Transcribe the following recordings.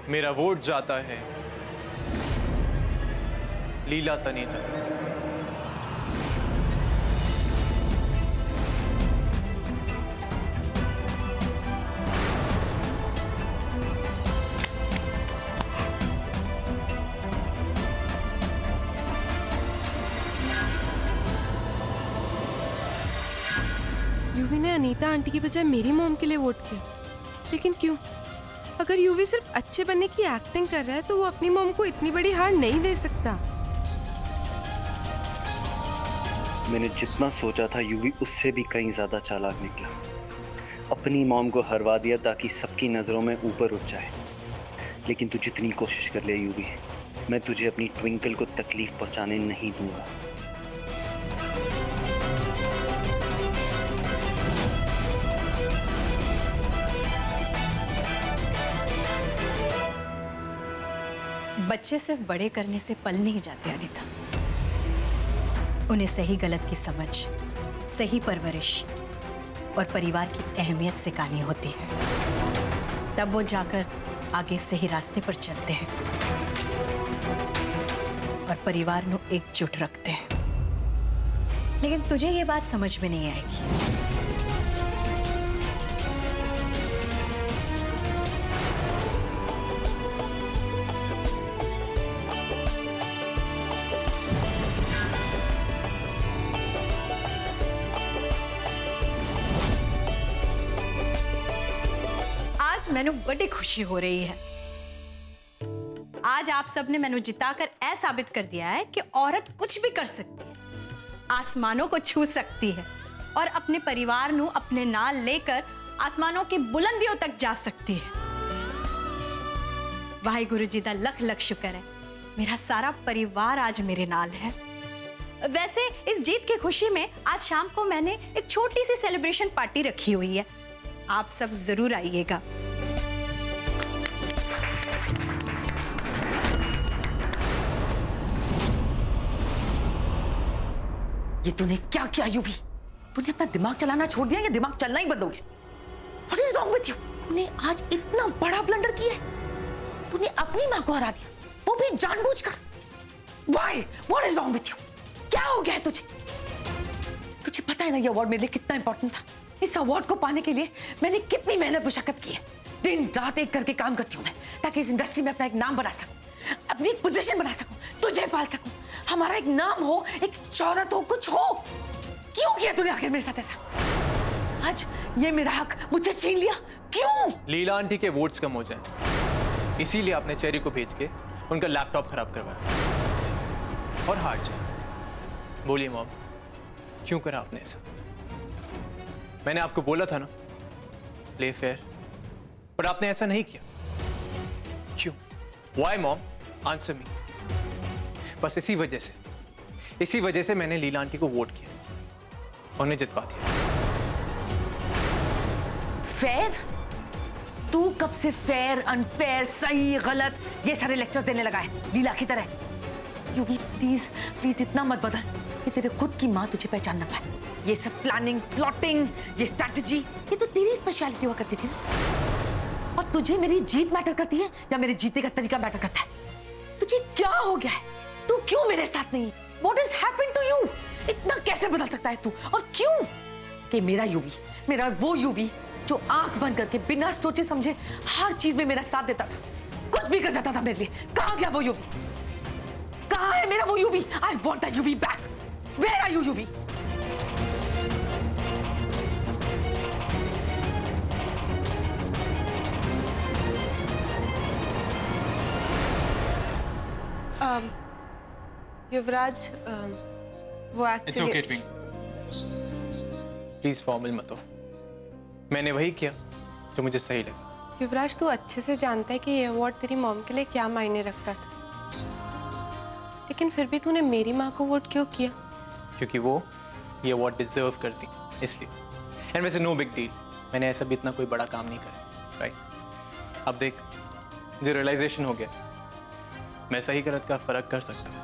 मेरा वोट जाता है लीला तनेजा। यूवी ने अनीता आंटी की बजाय मेरी मॉम के लिए वोट किया, लेकिन क्यों? अगर यूवी सिर्फ अच्छे बनने की एक्टिंग कर रहा है तो वो अपनी मॉम को इतनी बड़ी हार नहीं दे सकता। मैंने जितना सोचा था यूवी उससे भी कहीं ज्यादा चालाक निकला। अपनी मॉम को हरवा दिया ताकि सबकी नजरों में ऊपर उठ जाए। लेकिन तू जितनी कोशिश कर ले यूवी, मैं तुझे अपनी ट्विंकल को तकलीफ पहुंचाने नहीं दूंगा। बच्चे सिर्फ बड़े करने से पल नहीं जाते अनीता, उन्हें सही गलत की समझ, सही परवरिश और परिवार की अहमियत सिखानी होती है, तब वो जाकर आगे सही रास्ते पर चलते हैं और परिवार को एकजुट रखते हैं। लेकिन तुझे ये बात समझ में नहीं आएगी। मैंने बड़ी खुशी हो रही है। आज आप सबने मैंने जिताकर ऐसा साबित कर दिया है कि औरत कुछ भी कर सकती है, आसमानों को छू सकती है और अपने परिवार को अपने नाल लेकर आसमानों की बुलंदियों तक जा सकती है। वाहिगुरु जी दा लख लख शुक्र है, मेरा सारा परिवार आज मेरे नाल है। वैसे इस जीत की खुशी में आज शाम को मैंने एक छोटी सी सेलिब्रेशन पार्टी रखी हुई है, आप सब जरूर आइएगा। ये तूने क्या किया यूवी? तूने अपना दिमाग चलाना छोड़ दिया या दिमाग चलना ही बंद हो गया? What is wrong with you? तूने आज इतना बड़ा ब्लंडर किया है। तूने अपनी माँ को हरा दिया, वो भी जानबूझकर। Why? What is wrong with you? क्या हो गया है तुझे? तुझे पता है ना ये अवार्ड मेरे लिए कितना इंपॉर्टेंट था? इस अवार्ड को पाने के लिए मैंने कितनी मेहनत मुशक्कत की है। दिन रात एक करके काम करती हूँ मैं, ताकि इस इंडस्ट्री में अपना एक नाम बना सकूं, अपनी एक पोजीशन बना सकूं, तुझे पाल सकूं, हमारा एक नाम हो, एक शौहरत हो, कुछ हो। क्यों किया तूने आखिर मेरे साथ ऐसा? आज ये मेरा हक मुझसे छीन लिया, क्यों? लीला आंटी के वोट्स कम हो जाए, इसीलिए आपने चेरी को भेज के उनका लैपटॉप खराब करवाया और हार जाए। बोलिए मॉम, क्यों करा आपने ऐसा? मैंने आपको बोला था ना, प्ले फेयर, पर आपने ऐसा नहीं किया। क्यों? Why mom? Answer me. बस इसी वजह से मैंने लीला आंटी को वोट किया और उन्हें जितवा दिया। फेयर? तू कब से फेयर, अनफेयर, सही, गलत ये सारे लेक्चर्स देने लगा है लीला की तरह? यूवी प्लीज प्लीज इतना मत बदल कि तेरे खुद की माँ तुझे पहचान ना पाए। ये सब प्लानिंग, प्लॉटिंग, ये स्ट्रैटेजी, ये तो तेरी स्पेशलिटी हुआ करती थी ना। और तुझे मेरी जीत मैटर करती है या मेरे जीतने का तरीका मैटर करता है? तुझे क्या हो गया है? तू क्यों मेरे साथ नहीं? What has happened to you? इतना कैसे बदल सकता है तू? और क्यों? कि मेरा यूवी, मेरा वो यूवी जो आंख बंद करके बिना सोचे समझे हर चीज में मेरा साथ देता था, कुछ भी कर जाता था मेरे लिए। कहाँ गया वो यूवी? कहाँ है मेरा वो Yuvi? I want that Yuvi back. Where are you, Yuvi? Yuvraj, वो It's okay, actually Twink. Please formal मत हो। मैंने वही किया जो मुझे सही लगा। युवराज, तू अच्छे से जानता है कि ये अवार्ड तेरी मॉम के लिए क्या मायने रखता था, लेकिन फिर भी तूने मेरी माँ को वोट क्यों किया? क्योंकि वो ये अवार्ड डिजर्व करती, इसलिए। एंड वैसे नो बिग डील, मैंने ऐसा भी इतना कोई बड़ा काम नहीं करा, राइट? अब देख, मुझे रियलाइजेशन हो गया, मैं सही गलत का फर्क कर सकता हूँ।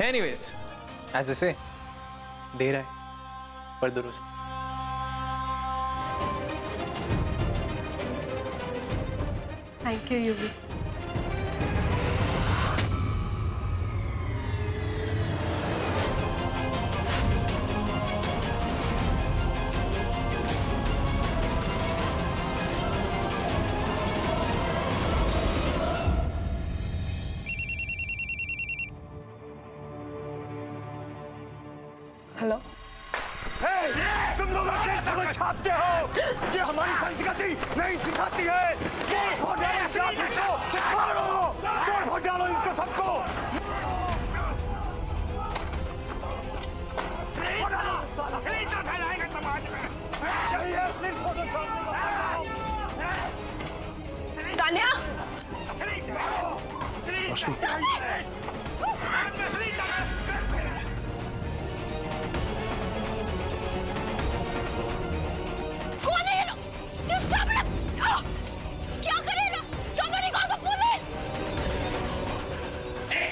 एनीवेज, एज दे से, देर है पर दुरुस्त। Thank you UV. हेलो। तुम लोग अपने समझ छापते हो, ये हमारी संस्कृति नहीं सिखाती है। तोड़ डालो इस आदमी को, तोड़ डालो इनको सबको। अश्लीलता फैलाएंगे समाज में। यही है अश्लील फोटो तान्या।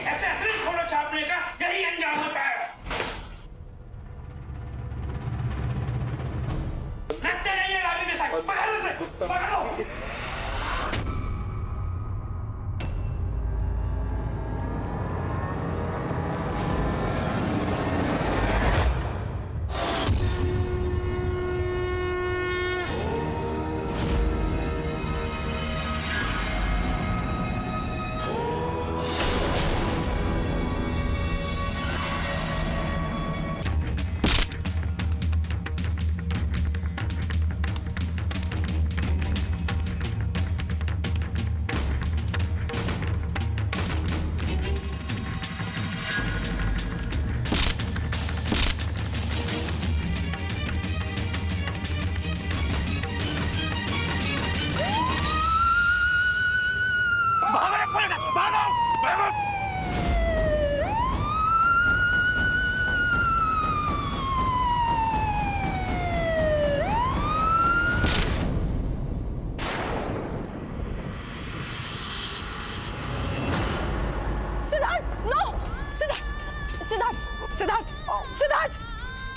ऐसे अश्लील फोटो छापने का यही अंजाम होता है। लगता नहीं है राजनीति से, पकड़ो।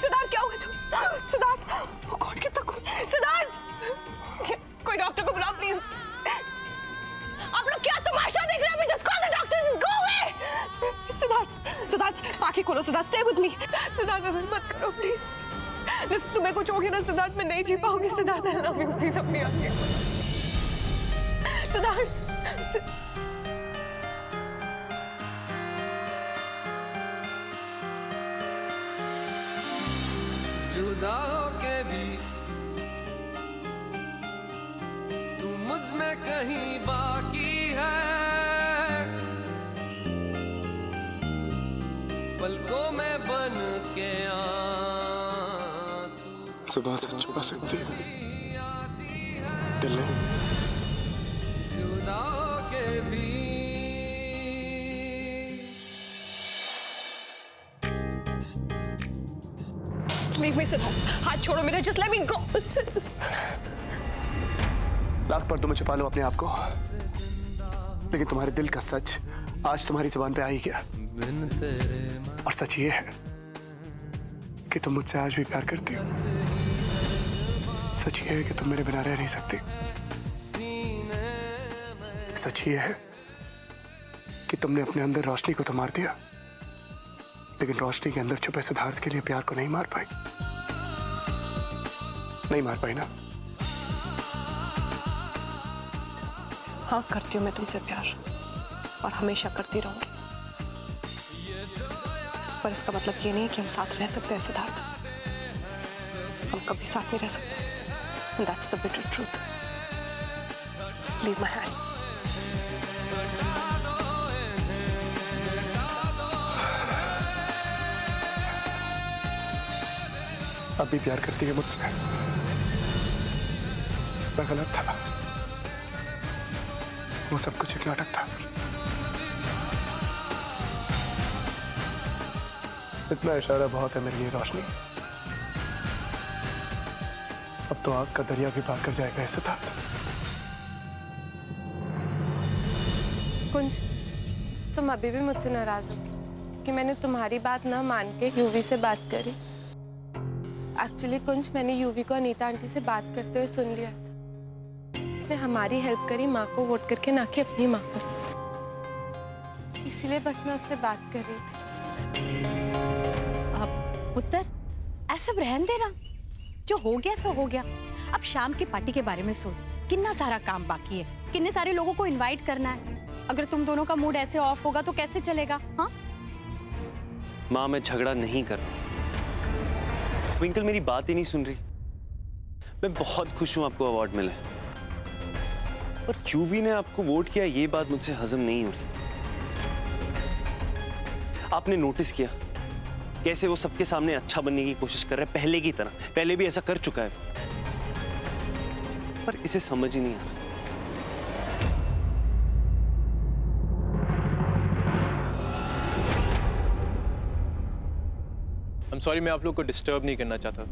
सिद्धार्थ क्या हुआ तुम? सिद्धार्थ, oh God, कितना खून। सिद्धार्थ, कोई डॉक्टर को बुलाओ प्लीज। आप लोग क्या तमाशा देख रहे हैं? Just call the doctors, go away। Siddharth, आंखें खोलो। Siddharth, stay with me। Siddharth, मत करो प्लीज। लिसन, तुम्हें कुछ हो गया ना सिद्धार्थ, मैं नहीं जी पाऊंगी। Siddharth, I love you, please अपनी आंखें। सिद्धार्थ, जुदा होके भी तू मुझ में कहीं बाकी है, पलकों में बन के आंसू सुबह से छुपा सकती है दिल नहीं। जुदा होके भी leave me, सिद्धार्थ। हाथ छोड़ो मेरा, just let me go। Lakh पर तुम्हें छुपा लो अपने आप को, लेकिन तुम्हारे दिल का सच आज तुम्हारी जुबान पे आ ही गया। और सच ये है कि तुम मुझसे आज भी प्यार करती हो। सच ये है कि तुम मेरे बिना रह नहीं सकती। सच ये है कि तुमने अपने अंदर रोशनी को तो मार दिया, लेकिन रोशनी के अंदर छुपे सिद्धार्थ के लिए प्यार को नहीं मार पाई। नहीं मार पाई ना? हाँ, करती हूँ मैं तुमसे प्यार, और हमेशा करती रहूंगी। पर इसका मतलब ये नहीं है कि हम साथ रह सकते हैं सिद्धार्थ। हम कभी साथ नहीं रह सकते। That's the bitter truth. Leave my hand. अब भी प्यार करती है मुझसे? मैं गलत था, वो सब कुछ एक नाटक था। इतना इशारा बहुत है मेरे लिए रोशनी। अब तो आग का दरिया भी पार कर जाएगा ऐसा था। कुंज, तुम अभी भी मुझसे नाराज हो कि मैंने तुम्हारी बात ना मान के यूवी से बात करी। एक्चुअली कुंज, मैंने यूवी को अनीता आंटी से बात करते हुए सुन लिया था। उसने हमारी हेल्प करी माँ को वोट करके, ना कि अपनी माँ को। इसीलिए बस मैं उससे बात कर रही थी। अब पुत्र ऐसा रहन देना, जो हो गया सो हो गया। अब शाम की पार्टी के बारे में सोच, कितना सारा काम बाकी है, कितने सारे लोगों को इनवाइट करना है। अगर तुम दोनों का मूड ऐसे ऑफ होगा तो कैसे चलेगा? हाँ माँ, मैं झगड़ा नहीं कर रहा। ट्विंकल मेरी बात ही नहीं सुन रही। मैं बहुत खुश हूं आपको अवार्ड मिला है, पर यूवी ने आपको वोट किया ये बात मुझसे हजम नहीं हो रही। आपने नोटिस किया कैसे वो सबके सामने अच्छा बनने की कोशिश कर रहा है, पहले की तरह। पहले भी ऐसा कर चुका है, पर इसे समझ ही नहीं आ रहा। I'm sorry, मैं आप लोग को डिस्टर्ब नहीं करना चाहता था।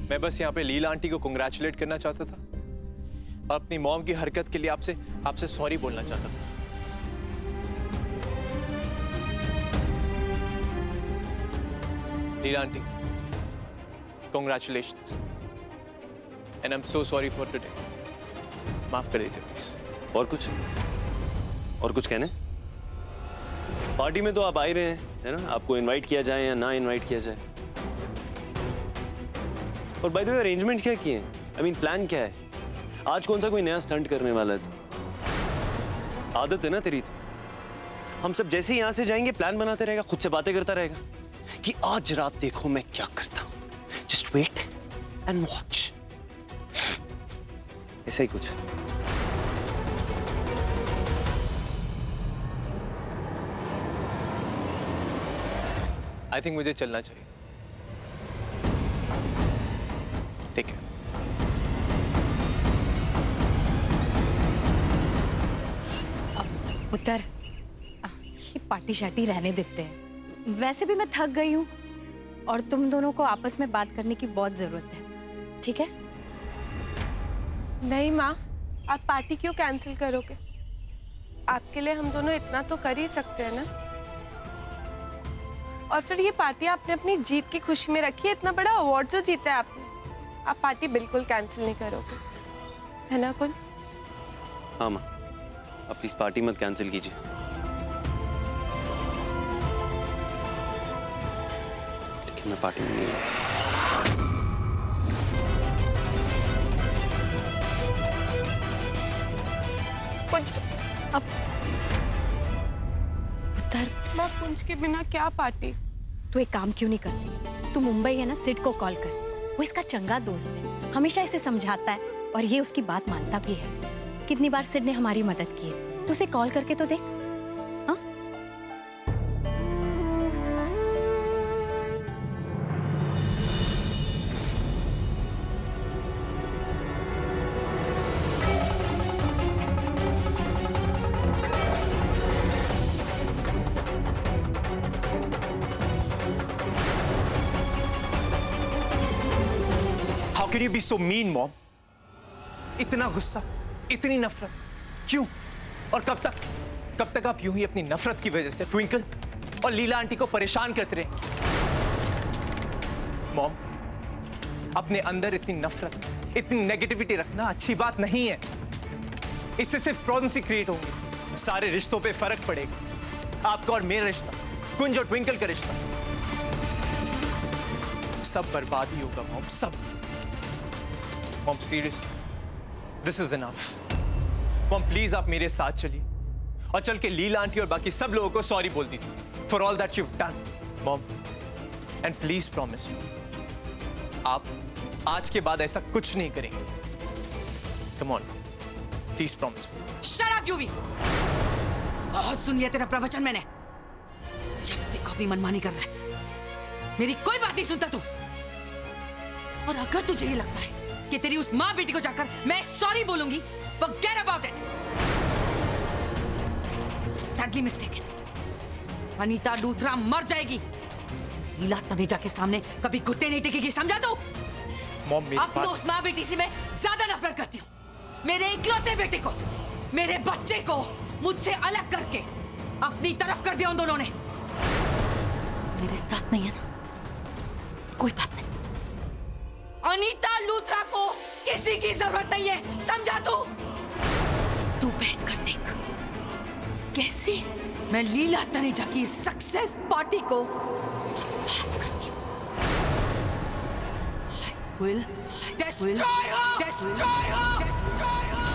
मैं बस यहाँ पे लीला आंटी को कंग्रेचुलेट करना चाहता था और अपनी मॉम की हरकत के लिए आपसे सॉरी बोलना चाहता था। Leela aunty, congratulations and I am so sorry for today. माफ कर दीजिए प्लीज। और कुछ कहने? पार्टी में तो आप आ ही रहे हैं, है ना? आपको इनवाइट किया जाए या ना इनवाइट किया जाए। और बाय द वे अरेंजमेंट क्या किए हैं? आई मीन प्लान क्या है? आज कौन सा कोई नया स्टंट करने वाला है? तो आदत है ना तेरी तो। हम सब जैसे ही यहां से जाएंगे प्लान बनाते रहेगा, खुद से बातें करता रहेगा कि आज रात देखो मैं क्या करता हूं, जस्ट वेट एंड वॉच। ऐसा ही कुछ। आई थिंक मुझे चलना चाहिए। ठीक है। पुत्र, ये पार्टी शार्टी रहने देते हैं। वैसे भी मैं थक गई हूँ और तुम दोनों को आपस में बात करने की बहुत जरूरत है, ठीक है? नहीं माँ, आप पार्टी क्यों कैंसिल करोगे? आपके लिए हम दोनों इतना तो कर ही सकते हैं ना। और फिर ये पार्टी आपने अपनी जीत की खुशी में रखी है, इतना बड़ा अवार्ड जो जीता है आपने। आप पार्टी बिल्कुल कैंसिल नहीं करोगे, है ना कुंज? हाँ माँ, आप प्लीज पार्टी मत कैंसिल कीजिए। ठीक है, मैं पार्टी में नहीं आऊंगा। कुंज, अब पुत्र, माँ कुंज के बिना क्या पार्टी? तू एक काम क्यों नहीं करती? तू मुंबई है ना, सिड को कॉल कर। वो इसका चंगा दोस्त है, हमेशा इसे समझाता है और ये उसकी बात मानता भी है। कितनी बार सिड ने हमारी मदद की है, तू उसे कॉल करके तो देख। हाँ? How can you be so mean, mom? इतना गुस्सा, इतनी नफरत, क्यों? और कब तक आप यूं ही अपनी नफरत की वजह से ट्विंकल और लीला आंटी को परेशान करते रहेंगे? मॉम, अपने अंदर इतनी नफरत, इतनी नेगेटिविटी रखना अच्छी बात नहीं है। इससे सिर्फ प्रॉब्लम्स ही क्रिएट होंगे, सारे रिश्तों पे फर्क पड़ेगा। आपका और मेरा रिश्ता, कुंज और ट्विंकल का रिश्ता, सब बर्बाद ही होगा मॉम, सब। Mom seriously, this is enough. Mom please आप मेरे साथ चलिए और चल के लीला आंटी और बाकी सब लोगों को सॉरी बोल दीजिए for all that you have done. Mom, and please promise me, आप आज के बाद ऐसा कुछ नहीं करेंगे। Come on, please promise me. Shut up UV! बहुत सुन लिया तेरा प्रवचन मैंने। जब देखो भी मनमानी कर रहा है, मेरी कोई बात नहीं सुनता तू। और अगर तुझे ये लगता है कि तेरी उस माँ बेटी को जाकर मैं सॉरी बोलूंगी, forget about it. Sadly mistaken. Anita Luthra मर जाएगी। लीला तनेजा के सामने कभी घुटने नहीं टेकेगी, समझा तू? मॉम मेरी अब तो उस माँ बेटी से मैं ज्यादा नफरत करती हूँ। मेरे इकलौते बेटे को, मेरे बच्चे को मुझसे अलग करके अपनी तरफ कर दिया उन दोनों ने। मेरे साथ नहीं है ना, कोई बात नहीं। अनीता लूथरा को किसी की जरूरत नहीं है, समझा तू बैठ कर देख कैसे मैं लीला तनेजा की सक्सेस पार्टी को बर्बाद करती हूँ। I will destroy her! Destroy her! Destroy her!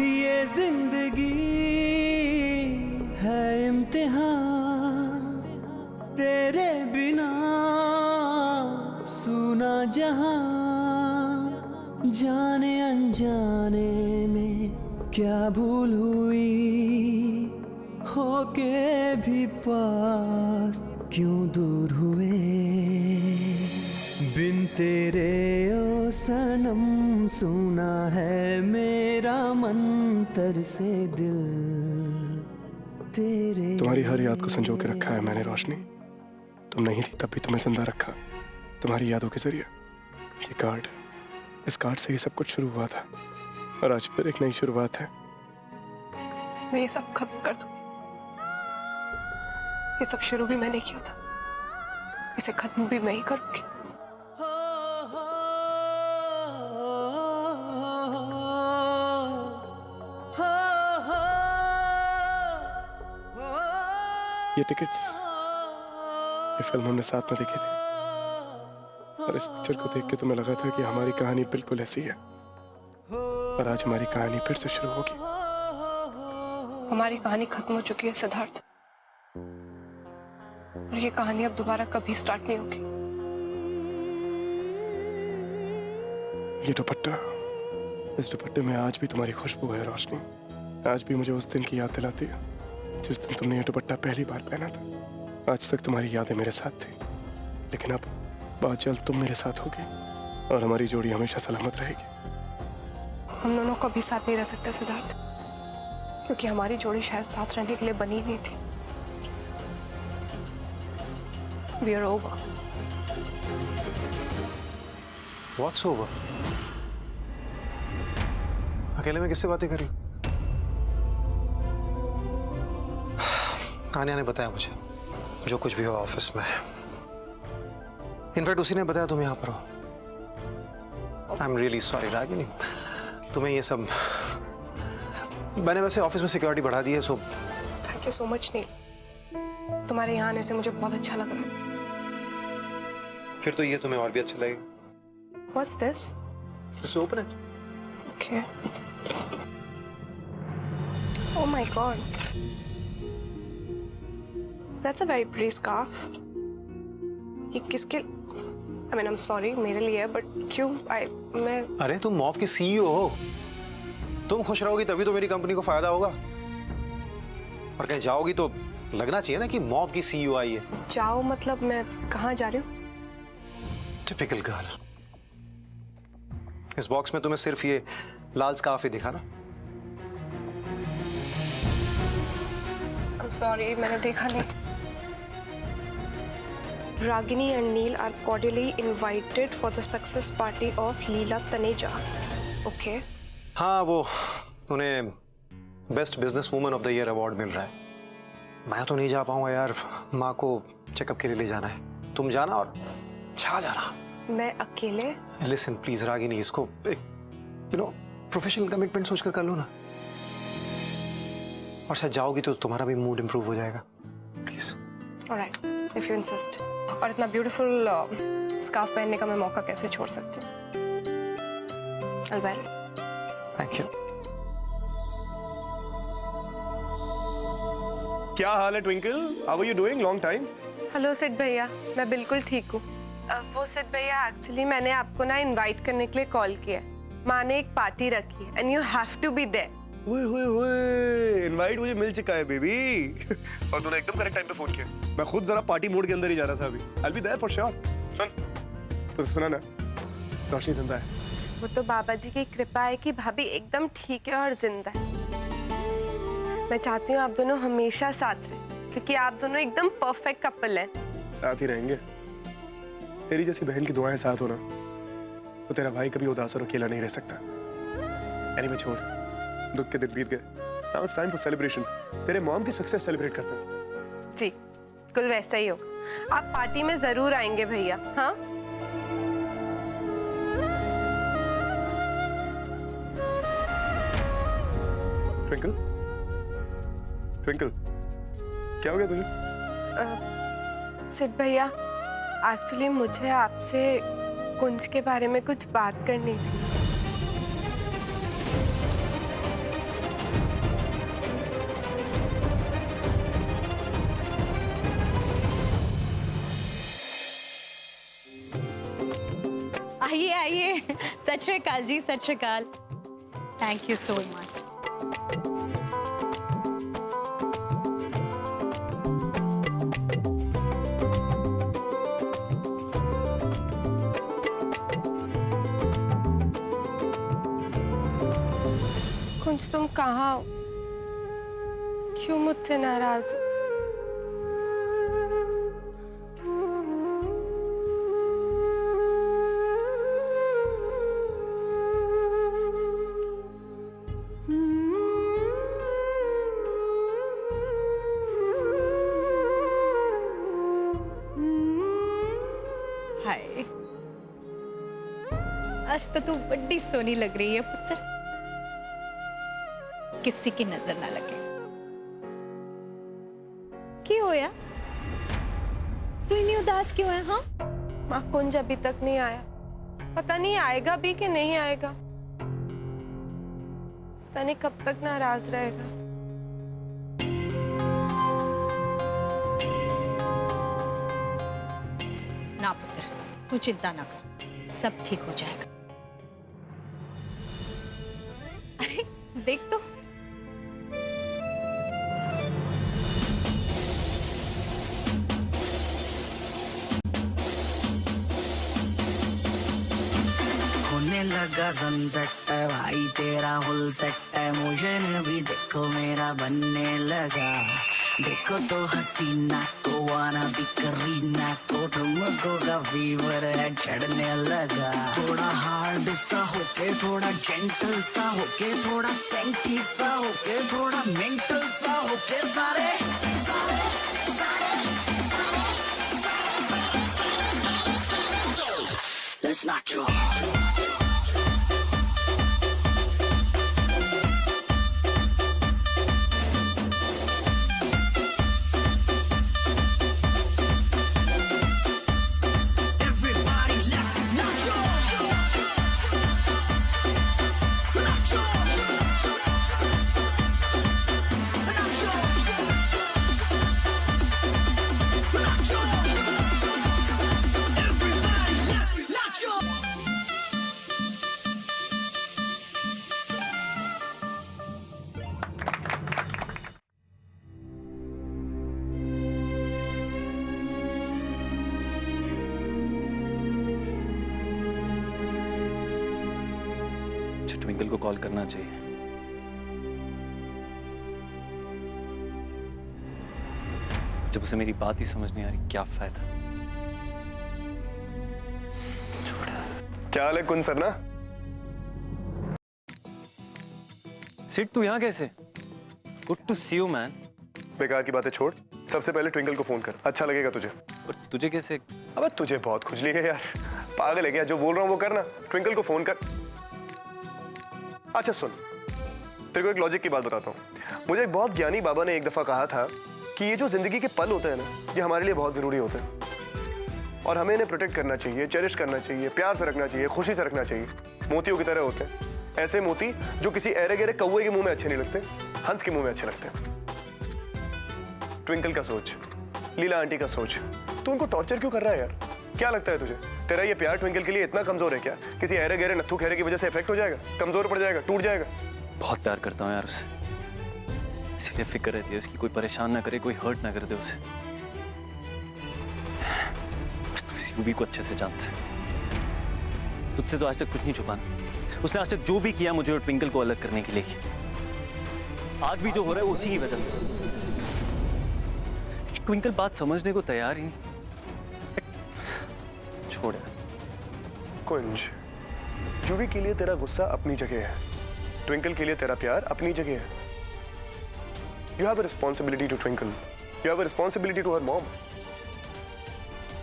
ये जिंदगी है इम्तिहान, तेरे बिना सुना जहां, जाने अनजाने में क्या भूल हुई, होके भी पास क्यों दूर हुए, बिन तेरे ओ सनम सुना है मेरा मंतर से दिल तेरे। तुम्हारी हर याद को संजो के रखा है मैंने रोशनी। तुम नहीं थी तब भी तुम्हें जिंदा रखा तुम्हारी यादों के जरिए। ये कार्ड, इस कार्ड से ही सब कुछ शुरू हुआ था और आज फिर एक नई शुरुआत है। मैं ये सब खत्म कर दूं। ये सब शुरू भी मैंने किया था, इसे खत्म भी मैं ही करूंगी। ये टिकट्स, ये फिल्म हमने साथ में देखी थी और इस पिक्चर को देख के तुम्हें लगा था कि हमारी कहानी बिल्कुल ऐसी है और आज हमारी कहानी फिर से शुरू होगी। हमारी कहानी खत्म हो चुकी है सिद्धार्थ, और ये कहानी अब दोबारा कभी स्टार्ट नहीं होगी। ये दुपट्टा, इस दुपट्टे में आज भी तुम्हारी खुशबू है रोशनी। आज भी मुझे उस दिन की याद दिलाती है जिस दिन तुमने ये दुपट्टा पहली बार पहना था। आज तक तुम्हारी यादें मेरे साथ थी, लेकिन अब बहुत जल्द तुम मेरे साथ होगी और हमारी जोड़ी हमेशा सलामत रहेगी। हम दोनों कभी साथ नहीं रह सकते सिद्धार्थ, क्योंकि हमारी जोड़ी शायद साथ रहने के लिए बनी नहीं थी। We are over. What's over? अकेले में किससे बातें कर रही? आन्या ने बताया मुझे जो कुछ भी हो ऑफिस में। इनफैक्ट उसी ने बताया तुम यहाँ पर हो। I am really sorry Ragini, तुम्हें ये सब, मैंने वैसे ऑफिस में सिक्योरिटी बढ़ा दी है, so thank you so much Neel, तुम्हारे यहाँ आने से मुझे बहुत अच्छा लग रहा है। फिर तो ये तुम्हें और भी अच्छा लगेगा। What's this? Just open it. Okay. Oh my God. That's a very pretty scarf. ये किसके? I mean, I'm sorry, मेरे लिए है, but क्यों? मैं अरे तुम मॉफ की सीईओ हो, तुम खुश रहोगी तभी तो मेरी कंपनी को फायदा होगा। और कहीं जाओगी तो लगना चाहिए ना कि मॉफ की सीईओ आई है। जाओ मतलब मैं कहाँ जा रही हूँ? Typical girl. इस बॉक्स में तुम्हें सिर्फ ये लाल स्कार्फ ही दिखा ना? I'm sorry, मैंने देखा नहीं। Ragini and Neil are cordially invited for the success party of Leela Taneja. Okay. हाँ, वो उन्हें best business woman of the year award मिल रहा है। मैं तो नहीं जा पाऊंगा यार, माँ को चेकअप के लिए ले जाना है। तुम जाना और छा जाना। मैं अकेले? लिसन प्लीज रागिनी, इसको एक प्रोफेशनल कमिटमेंट सोचकर कर लो ना। और शायद जाओगी तो तुम्हारा भी मूड इंप्रूव हो जाएगा। Please. Alright, if you insist. और इतना ब्यूटीफुल स्कार्फ पहनने का मैं मौका कैसे छोड़ सकती हूँ? I'll wear it. Thank you. क्या हाल है Twinkle? How are you doing? Long time. Hello Sid भैया, मैं बिल्कुल ठीक हूँ। वो सिड भैया, एक्चुअली मैंने आपको ना इनवाइट करने के लिए कॉल किया है। माँ ने एक पार्टी रखी है and you have to be there. ओए इनवाइट मुझे मिल चुका है बेबी। और तूने एकदम करेक्ट टाइम पे फोन किया। मैं खुद जरा पार्टी मोड के अंदर ही जा रहा था अभी। I'll be there for sure। सुन, तो सुना ना, रोशनी जिंदा है। वो तो बाबा जी की कृपा है कि भाभी एकदम ठीक है और जिंदा है। मैं चाहती हूँ आप दोनों हमेशा साथ रहें, क्योंकि आप दोनों एकदम परफेक्ट कपल हैं। साथ ही रहेंगे। तेरी जैसी बहन की दुआएं साथ होना, तो तेरा भाई कभी उदास और अकेला नहीं रह सकता। एनीवे छोड़, दुख के दिन बीत गए। Now it's time for celebration. तेरे मॉम की सक्सेस सेलिब्रेट करते हैं। जी बिल्कुल वैसा ही होगा। आप पार्टी में जरूर आएंगे भैया। हाँ ट्विंकल, ट्विंकल, क्या हो गया तुझे? सिड भैया, एक्चुअली मुझे आपसे कुंज के बारे में कुछ बात करनी थी। आइए आइए। सत श्री अकाल जी, सत श्री अकाल। Thank you so much. Kunj तुम कहाँ हो? क्यों मुझसे नाराज हो? हाय, आज तो तू बड़ी सोनी लग रही है पुत्र। किसी की नजर ना लगे। क्यों होया? तू इतनी उदास क्यों है? हाँ, माँ कुंज अभी तक नहीं आया। पता नहीं आएगा भी कि नहीं आएगा। पता नहीं कब तक नाराज रहेगा। ना पुत्र, तू चिंता ना कर, सब ठीक हो जाएगा। अरे देख तो, होने लगा सनसेट है भाई, तेरा फुल सेट है। मोशन भी देखो मेरा बनने लगा। देखो तो हसीना को, आना भी करीना को, तुमको का फीवर है चढ़ने लगा। थोड़ा हार्ड सा होके, थोड़ा जेंटल सा होके, थोड़ा सेंटी सा होके, थोड़ा मेंटल सा होके, सारे सारे सारे सारे सारे सारे सारे सारे। Let's not draw. ट्विंकल को कॉल करना चाहिए। जब उसे मेरी बात ही समझ नहीं आ रही, क्या फायदा। क्या हाल है कुंज सर ना? सिड, तू यहाँ कैसे? Good to see you man. बेकार की बातें छोड़, सबसे पहले ट्विंकल को फोन कर, अच्छा लगेगा तुझे। और तुझे कैसे? अबे तुझे बहुत खुजली है यार, पागल है क्या? जो बोल रहा हूँ वो करना। ट्विंकल को फोन कर। अच्छा सुन, तेरे को एक लॉजिक की बात बताता हूँ। मुझे एक बहुत ज्ञानी बाबा ने एक दफा कहा था कि ये जो जिंदगी के पल होते हैं ना, ये हमारे लिए बहुत जरूरी होते हैं और हमें इन्हें प्रोटेक्ट करना चाहिए, चेरिश करना चाहिए, प्यार से रखना चाहिए, खुशी से रखना चाहिए। मोतियों की तरह होते हैं ऐसे मोती जो किसी ऐरे गहरे कौवे के मुंह में अच्छे नहीं लगते, हंस के मुंह में अच्छे लगते हैं। ट्विंकल का सोच, लीला आंटी का सोच, तू उनको टॉर्चर क्यों कर रहा है यार? क्या लगता है तुझे तेरा ये प्यार ट्विंकल के लिए इतना कमजोर है क्या? किसी ऐरे गहरे नत्थू खैरे की वजह से इफेक्ट हो जाएगा, कमजोर पड़ जाएगा, टूट जाएगा? बहुत प्यार करता हूँ यार उससे, इसलिए फिक्र रहती है उसकी, कोई परेशान ना करे, कोई हर्ट ना कर दे उसे। तू इस यूवी को अच्छे से जानता है, तुझसे तो आज तक कुछ नहीं छुपाना। उसने आज तक जो भी किया मुझे और ट्विंकल को अलग करने के लिए किया। आज भी जो हो रहा है उसी की वजह से। ट्विंकल बात समझने को तैयार ही नहीं। छोड़ यार। कुंज, यूवी के लिए तेरा गुस्सा अपनी जगह है, ट्विंकल के लिए तेरा प्यार अपनी जगह है। You have a responsibility to Twinkle. You have a responsibility to her mom.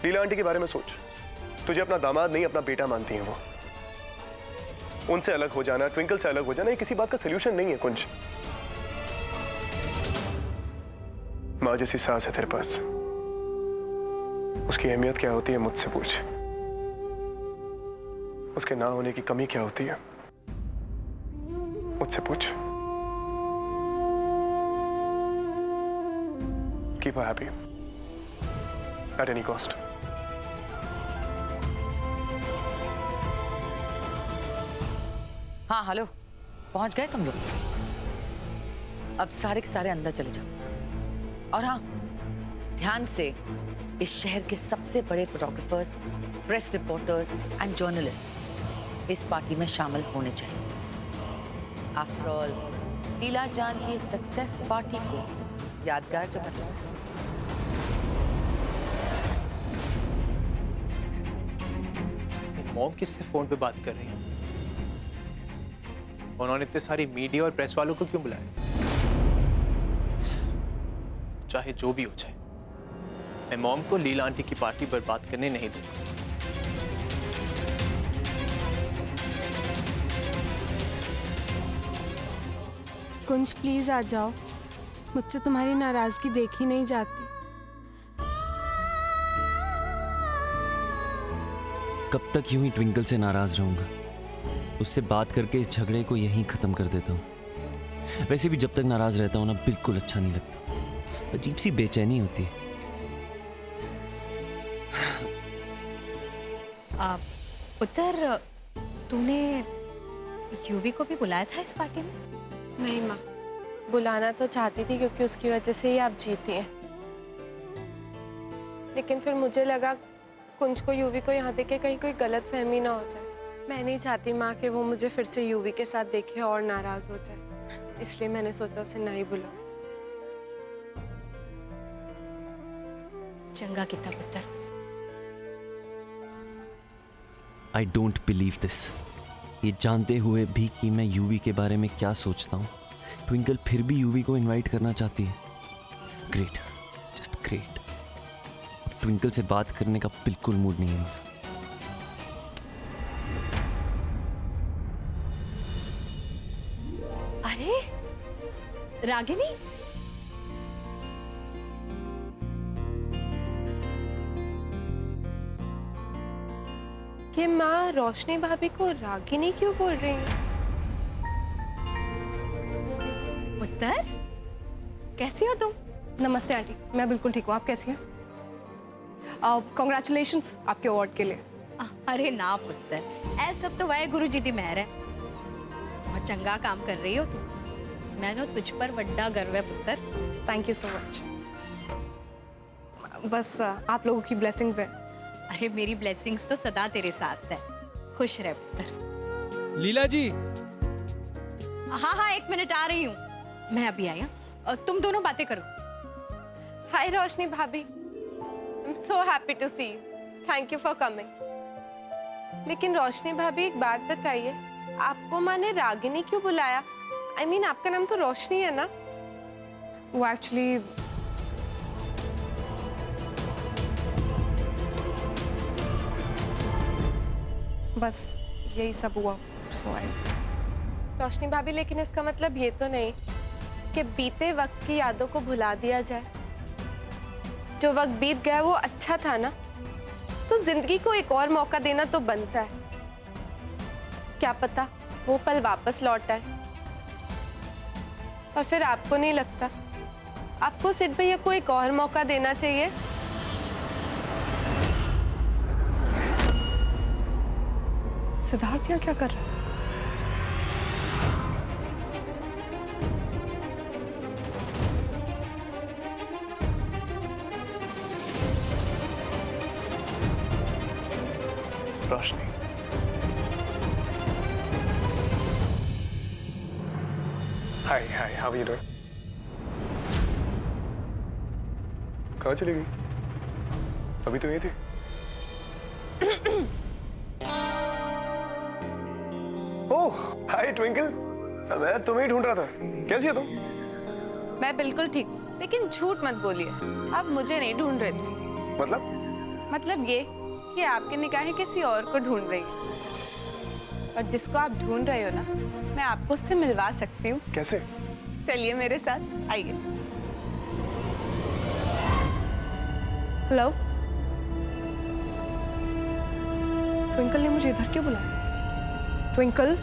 Leela aunty के बारे में सोच। तुझे अपना दामाद नहीं अपना बेटा मानती हैं वो। उनसे अलग हो जाना, ट्विंकल से अलग हो जाना, ये किसी बात का सोल्यूशन नहीं है कुंज। माँ जैसी सास है तेरे पास, उसकी अहमियत क्या होती है मुझसे पूछ। उसके ना होने की कमी क्या होती है मुझसे पूछ। Keep her happy at any cost. हाँ हेलो, पहुंच गए तुम लोग? अब सारे के सारे अंदर चले जाओ। और हाँ, ध्यान से, इस शहर के सबसे बड़े photographers, press reporters and journalist इस पार्टी में शामिल होने चाहिए। आफ्टर ऑल, लीला जान की सक्सेस पार्टी को यादगार जो बनाए। मॉम किससे फोन पे बात कर रही है? उन्होंने इतने सारी मीडिया और प्रेस वालों को क्यों बुलाया? चाहे जो भी हो जाए, मैं मॉम को लीला आंटी की पार्टी पर बात करने नहीं दूंगा। कुंज प्लीज आ जाओ, मुझसे तुम्हारी नाराजगी देखी नहीं जाती। कब तक यूं ही ट्विंकल से नाराज रहूंगा? उससे बात करके इस झगड़े को यहीं खत्म कर देता हूँ। वैसे भी जब तक नाराज रहता हूँ ना, बिल्कुल अच्छा नहीं लगता। अजीब सी बेचैनी होती है। पुत्र, तूने यूवी को भी बुलाया था इस पार्टी में? नहीं माँ, बुलाना तो चाहती थी क्योंकि उसकी वजह से ही आप जीती हैं। लेकिन फिर मुझे लगा कुंज को यूवी को यहाँ देखे कहीं कोई गलत फहमी ना हो जाए। मैं नहीं चाहती माँ कि वो मुझे फिर से यूवी के साथ देखे और नाराज हो जाए, इसलिए मैंने सोचा उसे नहीं बुलाऊं। चंगा किता पुत्र। I don't believe this. ये जानते हुए भी कि मैं यूवी के बारे में क्या सोचता हूँ, ट्विंकल फिर भी यूवी को इनवाइट करना चाहती है। Great, just great. ट्विंकल से बात करने का बिल्कुल मूड नहीं है मेरा। अरे रागिनी, ये माँ रोशनी भाभी को रागिनी क्यों बोल रही है? पुत्र, कैसी हो तुम? नमस्ते आंटी, मैं बिल्कुल ठीक हूँ। आप कैसी हैं? कॉन्ग्रेचुलेशंस आपके अवार्ड के लिए। अरे ना पुत्र, ऐ सब तो वाहे गुरु जी दी मेहर है। बहुत चंगा काम कर रही हो तुम। मैंने तुझ पर बड़ा गर्व है पुत्र। Thank you so much. बस आप लोगों की ब्लेसिंग्स है। अरे मेरी ब्लेसिंग्स तो सदा तेरे साथ है। खुश रह पुत्र। लीला जी। हाँ हाँ, 1 मिनट आ रही हूँ। मैं अभी आई हूँ, तुम दोनों बातें करो। हाय रोशनी भाभी, I'm so happy to see you. Thank you for coming. लेकिन रोशनी भाभी एक बात बताइए, आपको माँ ने रागिनी क्यों बुलाया? I mean, आपका नाम तो रोशनी है ना? वो एक्चुअली बस यही सब हुआ। रोशनी भाभी, लेकिन इसका मतलब ये तो नहीं कि बीते वक्त की यादों को भुला दिया जाए। जो वक्त बीत गया वो अच्छा था ना, तो जिंदगी को एक और मौका देना तो बनता है। क्या पता वो पल वापस लौट आए। और फिर आपको नहीं लगता आपको सिद्ध भैया को एक और मौका देना चाहिए? सिद्धार्थ यहाँ क्या कर रहा है? रोशनी, हाय हाय, हाउ आर यू डूइंग? कहाँ चली गई? अभी तो यही थी। ओह हाय ट्विंकल, मैं तुम्हें ही ढूंढ रहा था। कैसी हो तुम? मैं बिल्कुल ठीक, लेकिन झूठ मत बोलिए, आप मुझे नहीं ढूंढ रहे थे। मतलब ये कि आपकी निगाहें किसी और को ढूंढ रही हैं। और जिसको आप ढूंढ रहे हो ना, मैं आपको उससे मिलवा सकती हूँ। कैसे? चलिए मेरे साथ, आइए। हेलो, ट्विंकल ने मुझे इधर क्यों बुलाया? ट्विंकल,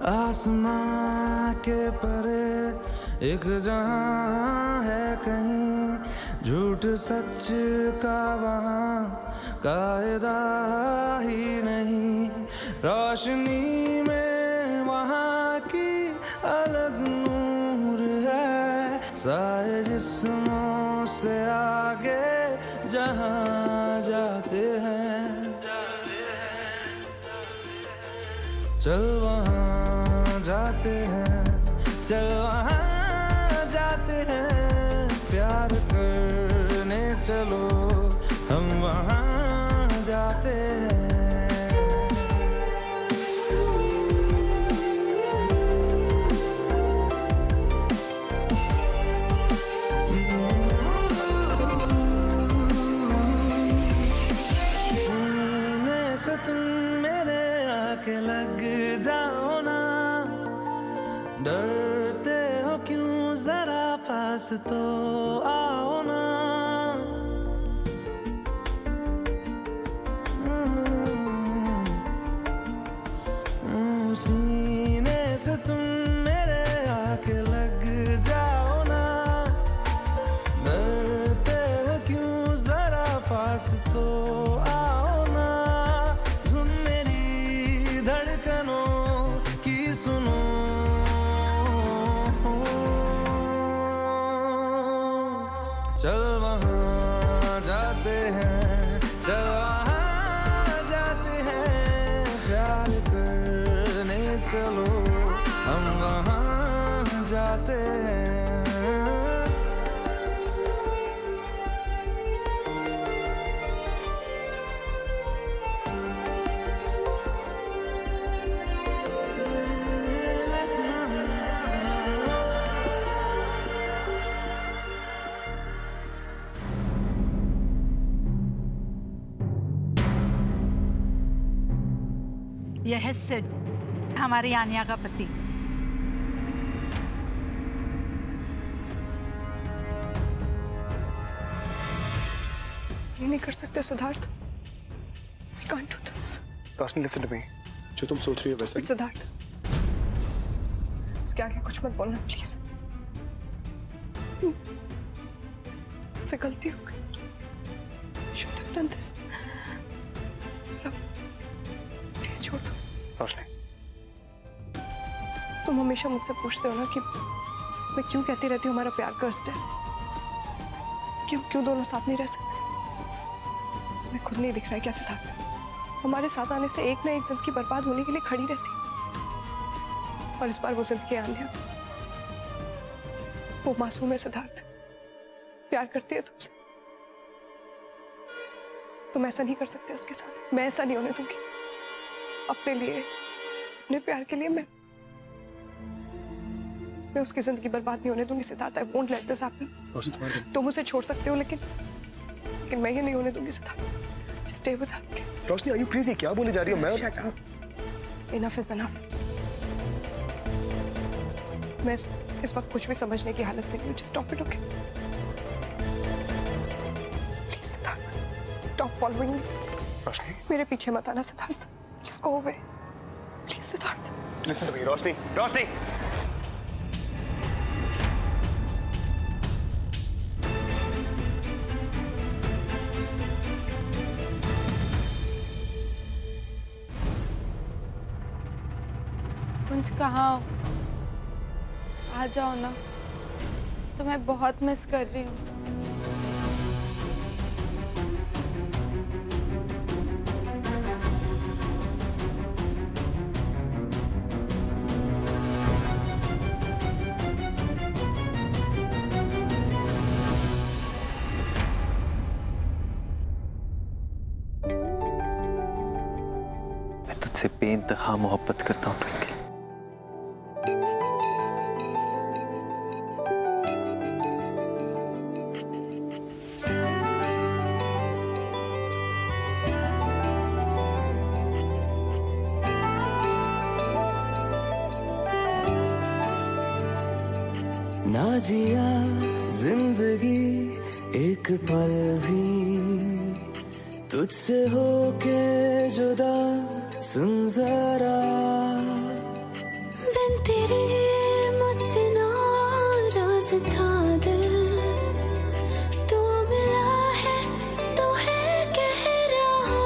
आसमां के परे एक जहां है कहीं, झूठ सच का वहाँ कायदा ही नहीं। रोशनी में वहाँ की अलग नूर है, साए जिस्मों से आगे जहाँ जाते हैं। चल वहाँ जाते हैं, चल वहाँ जाते हैं, प्यार करने चलो हम वहाँ जाते हैं। सीने से तुम मेरे आके लग जाओ ना, डरते हो क्यों, जरा पास तो आओ ना। सीने से तुम मेरे आके लग जाओ ना, डरते हो क्यों, जरा पास तो आओ ना। धुन मेरी धड़कनों की सुनो, चल वहाँ जाते हैं, चल वहाँ जाते हैं, प्यार करने चलो हम वहाँ जाते हैं। यह है सिड, हमारी आन्या का पति। ये नहीं कर सकते Siddharth, We can't do this. Roshni listen to me, जो तुम सोच रही हो वैसा। सिद्धार्थ, इसके आगे कुछ मत बोलना प्लीज। से गलती हो गई, should have done this. Please छोड़ दो। रोशनी, तुम हमेशा मुझसे पूछते हो ना कि मैं क्यों कहती रहती हूँ हमारा प्यार कर्स्ड है, कि हम क्यों दोनों साथ नहीं रह सकते। मैं खुद नहीं दिख रहा है क्या सिद्धार्थ, हमारे साथ आने से एक ना एक जिंदगी बर्बाद होने के लिए खड़ी रहती, और इस बार वो जिंदगी आन्या, वो मासूम है सिद्धार्थ, प्यार करती है तुमसे। तुम ऐसा नहीं कर सकते उसके साथ, मैं ऐसा नहीं होने दूंगी। अपने लिए, अपने प्यार के लिए मैं मैं उसकी जिंदगी बर्बाद नहीं होने दूंगी Siddharth. I won't let this happen. तुम उसे छोड़ सकते हो लेकिन मैं ये नहीं होने दूंगी Siddharth. Just stay with her. Okay? Roshni, are you crazy? क्या बोले जा रही हो? मैं shut up. Enough is enough. मैं इस वक्त कुछ भी समझने की हालत में नहीं हूँ। Just stop it. Okay? Please Siddharth, stop following me. Roshni, मेरे पीछे मत आना Siddharth. Just go away please Siddharth. Listen to me. Roshni, Roshni. Kunj कहाँ हो? आ जाओ ना, तो मैं बहुत मिस कर रही हूँ। मैं तुझसे बेइंतहा मोहब्बत करता हूँ ट्विंकल। ना जिया जिंदगी एक पल भी तुझसे होके जुदा, सुन जरा बिन तेरे मुझसे नाराज था दिल, तू मिला है तो है कह रहा।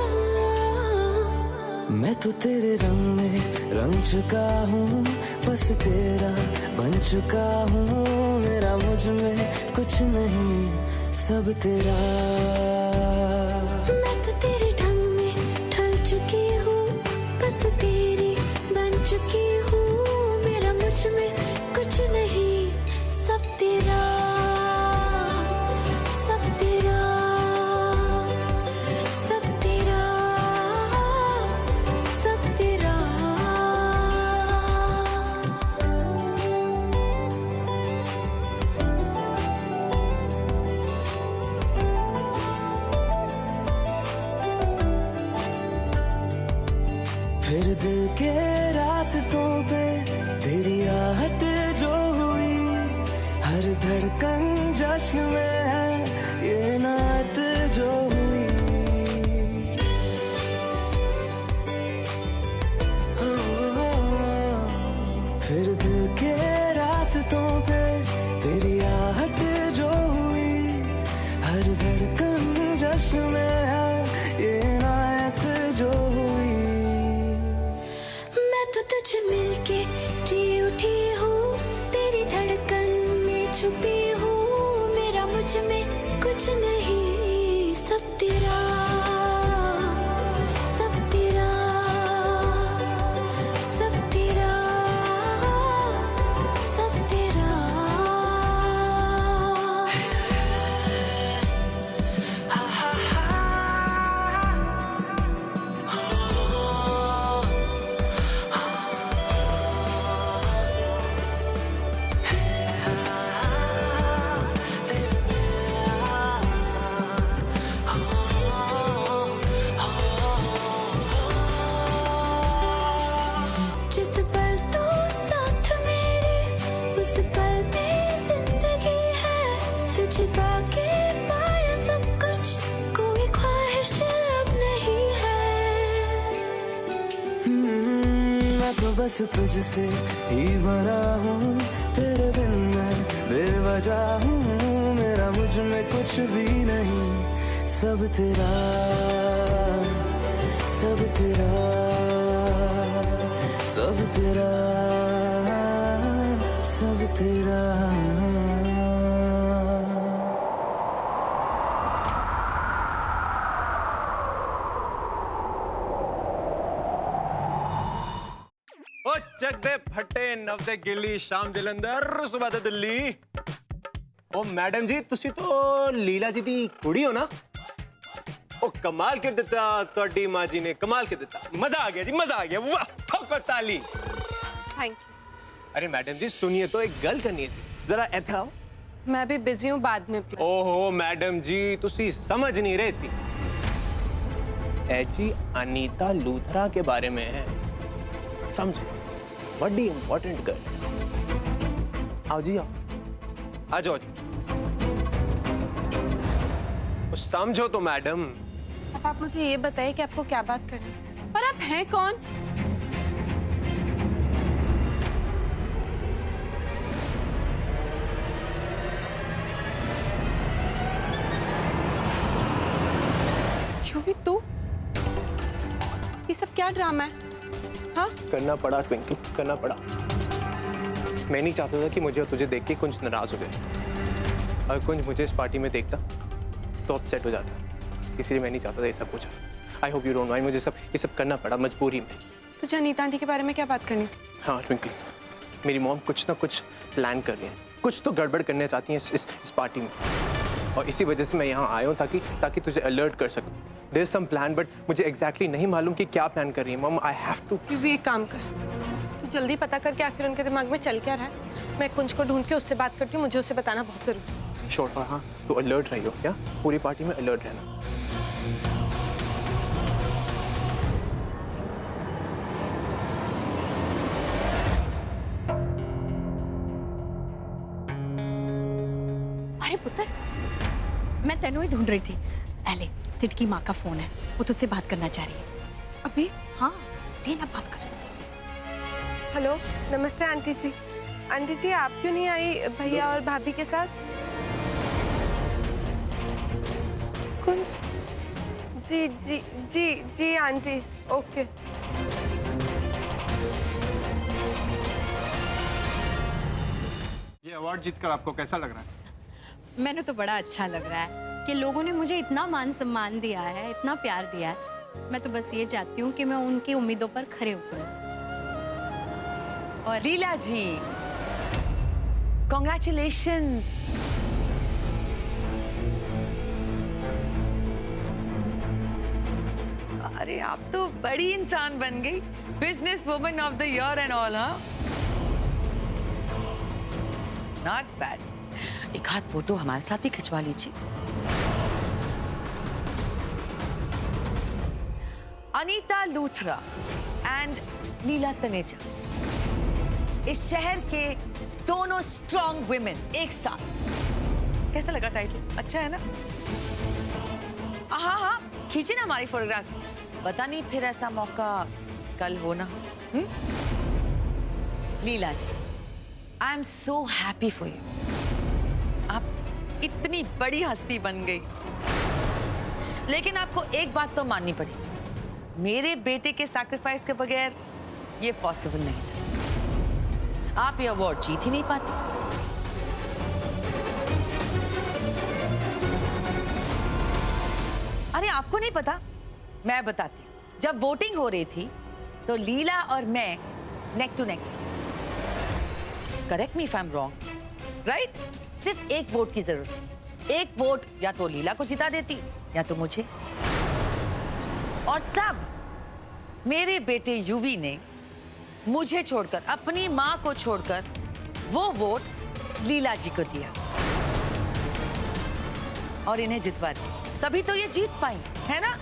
मैं तो तेरे रंग में रंग चुका हूँ, बस तेरा बन चुका हूँ। मेरा मुझ में कुछ नहीं, सब तेरा। मैं तो तेरे ढंग में ढल चुकी हूँ, बस तेरी बन चुकी हूँ। मेरा मुझ में कुछ नहीं, सब तेरा, सब तेरा, सब तेरा, सब तेरा। फिर दिल के रास्तों पे तेरी आहट जो हुई, हर धड़कन जश्न में है ये नात जो हुई। फिर दिल के रास्तों पे तेरी आहट जो हुई, हर धड़कन जश्न में है ये नात जो हुई। मैं तो तुझे मिलके जी उठी हूँ, तेरी धड़कन में छुपी हूँ। मेरा मुझ में कुछ नहीं, सब तेरा, सब तेरा, सब तेरा, सब तेरा। जिस पल तू साथ मेरे, उस पल में जिंदगी है। तुझे पाके पाया सब कुछ, कोई ख्वाहिश अब नहीं है। मैं तो बस तुझसे ही भरा हूँ, तेरे बिन मैं बेवजह हूँ। मेरा मुझ में कुछ भी नहीं, सब तेरा, सब तेरा, सब तेरा, सब तेरा। ओ चक दे फटे नव दे गिल्ली, शाम जलंधर सुबह ते दिल्ली। ओ मैडम जी, तुसी तो लीला जी दी कुड़ी हो ना? ओ कमाल कर दिता तोड़ी माँ जी ने, कमाल कर दिता। मजा आ गया जी, मजा आ गया। वाह, ठोको ताली। Thank you. अरे मैडम जी सुनिए तो, एक गल करनी सी, जरा इथे आओ। मैं भी बिजी हूँ, बाद में। ओहो मैडम जी तुसी समझ नहीं रहे सी, जी अनीता लूथरा के बारे में है, समझे, बड़ी इंपॉर्टेंट गर्ल। आओ जी आओ, आ जाओ। समझो तो मैडम। अब आप मुझे ये बताइए कि आपको क्या बात करनी है, और आप हैं कौन? यूवी तू, ये सब क्या ड्रामा है? हाँ? करना पड़ा ट्विंकल, करना पड़ा। मैं नहीं चाहता था कि मुझे और तुझे देख के कुंज नाराज हो जाए। अगर कुंज मुझे इस पार्टी में देखता तो अपसेट हो जाता, इसलिए मैं नहीं चाहता था ये सब कुछ। I hope you don't mind, मुझे ये सब करना पड़ा मजबूरी में। तुझे अनीता आंटी के बारे में क्या बात करनी थी? हाँ ट्विंकल, मेरी मॉम कुछ ना कुछ प्लान कर रही है, कुछ तो गड़बड़ करना चाहती हैं इस पार्टी में, और इसी वजह से मैं यहाँ आया हूँ ताकि तुझे अलर्ट कर सकूँ। There is some plan, but मुझे एग्जैक्टली नहीं मालूम कि क्या प्लान कर रही है mom. I have to. Yuvi एक काम कर, तू जल्दी पता करके आखिर उनके दिमाग में चल क्या रहा है। मैं कुंज को ढूंढ के उससे बात करती हूँ, मुझे उसे बताना बहुत जरूरी है। श्योर। हाँ तो अलर्ट रहियो, क्या पूरी पार्टी में अलर्ट रहना। अरे पुत्र, मैं तेनू ही ढूंढ रही थी। एले, सिड की माँ का फोन है, वो तुझसे बात करना चाह रही है। अभी? हाँ, लेना बात कर। हेलो, नमस्ते आंटी जी। आंटी जी आप क्यों नहीं आई भैया और भाभी के साथ? कुंज? जी जी जी जी आंटी, ओके। ये अवार्ड जीतकर आपको कैसा लग रहा है? मैंने तो बड़ा अच्छा लग रहा है कि लोगों ने मुझे इतना मान सम्मान दिया है, इतना प्यार दिया है। मैं तो बस ये चाहती हूँ कि मैं उनकी उम्मीदों पर खरे उतरूं। और लीला जी, कॉन्ग्रेचुलेशंस। अरे आप तो बड़ी इंसान बन गई, business woman of the year and all. हाँ, नॉट बैड। एक हाथ फोटो हमारे साथ भी खिंचवा लीजिए। अनीता लूथरा एंड लीला तनेजा, इस शहर के दोनों स्ट्रॉन्ग वुमेन एक साथ। कैसा लगा टाइटल? अच्छा है ना? हाँ हाँ, खींचे ना हमारी फोटोग्राफ्स। पता नहीं फिर ऐसा मौका कल हो ना हो। Leela ji, I am so happy for you. आप इतनी बड़ी हस्ती बन गई, लेकिन आपको एक बात तो माननी पड़ेगी, मेरे बेटे के सैक्रिफाइस के बगैर ये पॉसिबल नहीं था। आप ये अवार्ड जीत ही नहीं पाती। अरे आपको नहीं पता, मैं बताती हूँ। जब वोटिंग हो रही थी तो लीला और मैं neck to neck. Correct me if I am wrong, right? सिर्फ एक वोट की जरूरत थी। एक वोट या तो लीला को जिता देती या तो मुझे। और तब मेरे बेटे यूवी ने मुझे छोड़कर, अपनी मां को छोड़कर, वो वोट लीला जी को दिया और इन्हें जितवा दिया। तभी तो ये जीत पाई, है ना?